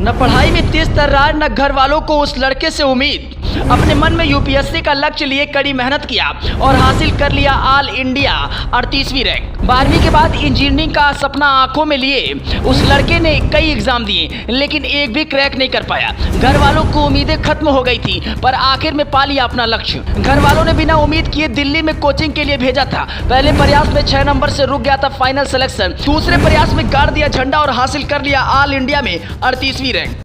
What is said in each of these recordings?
न पढ़ाई में तेज तर्रार, न घर वालों को उस लड़के से उम्मीद। अपने मन में यूपीएससी का लक्ष्य लिए कड़ी मेहनत किया और हासिल कर लिया ऑल इंडिया 38वीं रैंक। 12वीं के बाद इंजीनियरिंग का सपना आंखों में लिए उस लड़के ने कई एग्जाम दिए, लेकिन एक भी क्रैक नहीं कर पाया। घर वालों को उम्मीदें खत्म हो गई थी, पर आखिर में पा लिया अपना लक्ष्य। घर वालों ने बिना उम्मीद किए दिल्ली में कोचिंग के लिए भेजा था। पहले प्रयास में 6 नंबर से रुक गया था फाइनल सिलेक्शन। दूसरे प्रयास में गाड़ दिया झंडा और हासिल कर लिया ऑल इंडिया में 38वीं रैंक।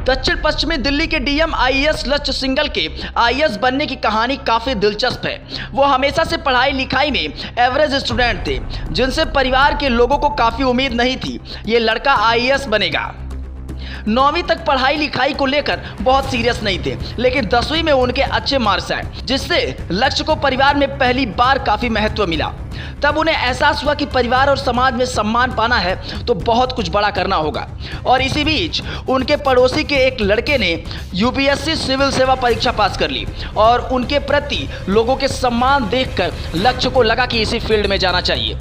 दक्षिण पश्चिमी दिल्ली के डीएम आईएएस लक्ष्य सिंघल के आईएएस बनने की कहानी काफ़ी दिलचस्प है। वो हमेशा से पढ़ाई लिखाई में एवरेज स्टूडेंट थे, जिनसे परिवार के लोगों को काफ़ी उम्मीद नहीं थी ये लड़का आईएएस बनेगा। 9वीं तक पढ़ाई लिखाई को लेकर बहुत सीरियस नहीं थे, लेकिन 10वीं में उनके अच्छे मार्क्स आए, जिससे लक्ष्य को परिवार में पहली बार काफ़ी महत्व मिला। तब उन्हें एहसास हुआ कि परिवार और समाज में सम्मान पाना है तो बहुत कुछ बड़ा करना होगा। और इसी बीच उनके पड़ोसी के एक लड़के ने यूपीएससी सिविल सेवा परीक्षा पास कर ली और उनके प्रति लोगों के सम्मान देखकर लक्ष्य को लगा कि इसी फील्ड में जाना चाहिए।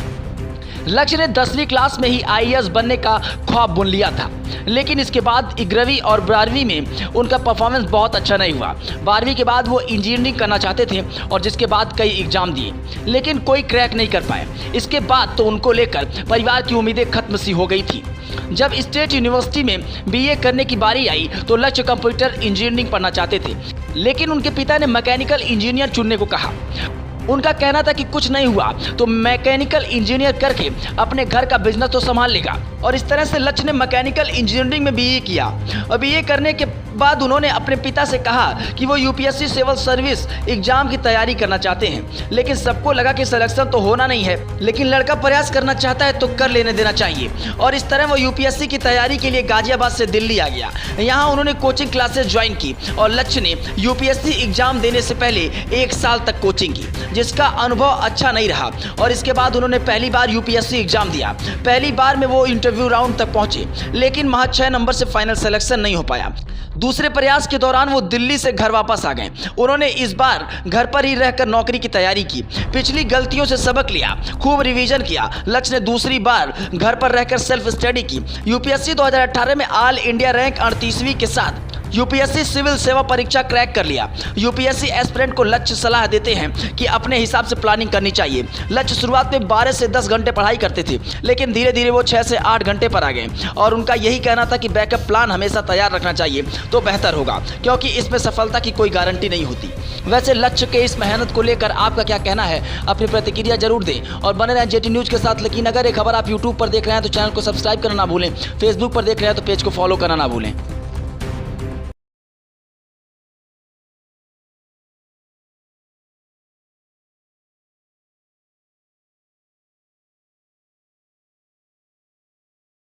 लक्ष्य ने 10वीं क्लास में ही आईएएस बनने का ख्वाब बुन लिया था, लेकिन इसके बाद 11वीं और 12वीं में उनका परफॉर्मेंस बहुत अच्छा नहीं हुआ। 12वीं के बाद वो इंजीनियरिंग करना चाहते थे और जिसके बाद कई एग्जाम दिए, लेकिन कोई क्रैक नहीं कर पाए। इसके बाद तो उनको लेकर परिवार की उम्मीदें खत्म सी हो गई थी। जब स्टेट यूनिवर्सिटी में बीए करने की बारी आई तो लक्ष्य कंप्यूटर इंजीनियरिंग पढ़ना चाहते थे, लेकिन उनके पिता ने मैकेनिकल इंजीनियर चुनने को कहा। उनका कहना था कि कुछ नहीं हुआ तो मैकेनिकल इंजीनियर करके अपने घर का बिजनेस तो संभाल लेगा। और इस तरह से लक्ष्य ने मैकेनिकल इंजीनियरिंग में बीए किया और बीए करने के बाद उन्होंने अपने पिता से कहा कि वो यूपीएससी सिविल सर्विस एग्जाम की तैयारी करना चाहते हैं, लेकिन सबको लगा कि सिलेक्शन तो होना नहीं है, लेकिन लड़का प्रयास करना चाहता है तो कर लेने देना चाहिए। और इस तरह वो यूपीएससी की तैयारी के लिए गाजियाबाद से दिल्ली आ गया। यहाँ उन्होंने कोचिंग क्लासेस ज्वाइन की और लक्ष्य ने यूपीएससी एग्जाम देने से पहले 1 साल तक कोचिंग की, जिसका अनुभव अच्छा नहीं रहा। और इसके बाद उन्होंने पहली बार यूपीएससी एग्जाम दिया। पहली बार में वो इंटरव्यू राउंड तक पहुंचे, लेकिन महज 6 नंबर से फाइनल सिलेक्शन नहीं हो पाया। दूसरे प्रयास के दौरान वो दिल्ली से घर वापस आ गए। उन्होंने इस बार घर पर ही रहकर नौकरी की तैयारी की, पिछली गलतियों से सबक लिया, खूब रिवीजन किया। लक्ष्य ने दूसरी बार घर पर रहकर सेल्फ स्टडी की। यूपीएससी 2018 में ऑल इंडिया रैंक 38वीं के साथ यूपीएससी सिविल सेवा परीक्षा क्रैक कर लिया। यूपीएससी एस्पिरेंट को लक्ष्य सलाह देते हैं कि अपने हिसाब से प्लानिंग करनी चाहिए। लक्ष्य शुरुआत में 12 से 10 घंटे पढ़ाई करते थे, लेकिन धीरे धीरे वो 6 से 8 घंटे पर आ गए। और उनका यही कहना था कि बैकअप प्लान हमेशा तैयार रखना चाहिए तो बेहतर होगा, क्योंकि इसमें सफलता की कोई गारंटी नहीं होती। वैसे लक्ष्य के इस मेहनत को लेकर आपका क्या कहना है? अपनी प्रतिक्रिया जरूर दें और बने रहें जेटी न्यूज़ के साथ। लेकिन अगर ये खबर आप यूट्यूब पर देख रहे हैं तो चैनल को सब्सक्राइब करना ना भूलें, फेसबुक पर देख रहे हैं तो पेज को फॉलो करना ना भूलें।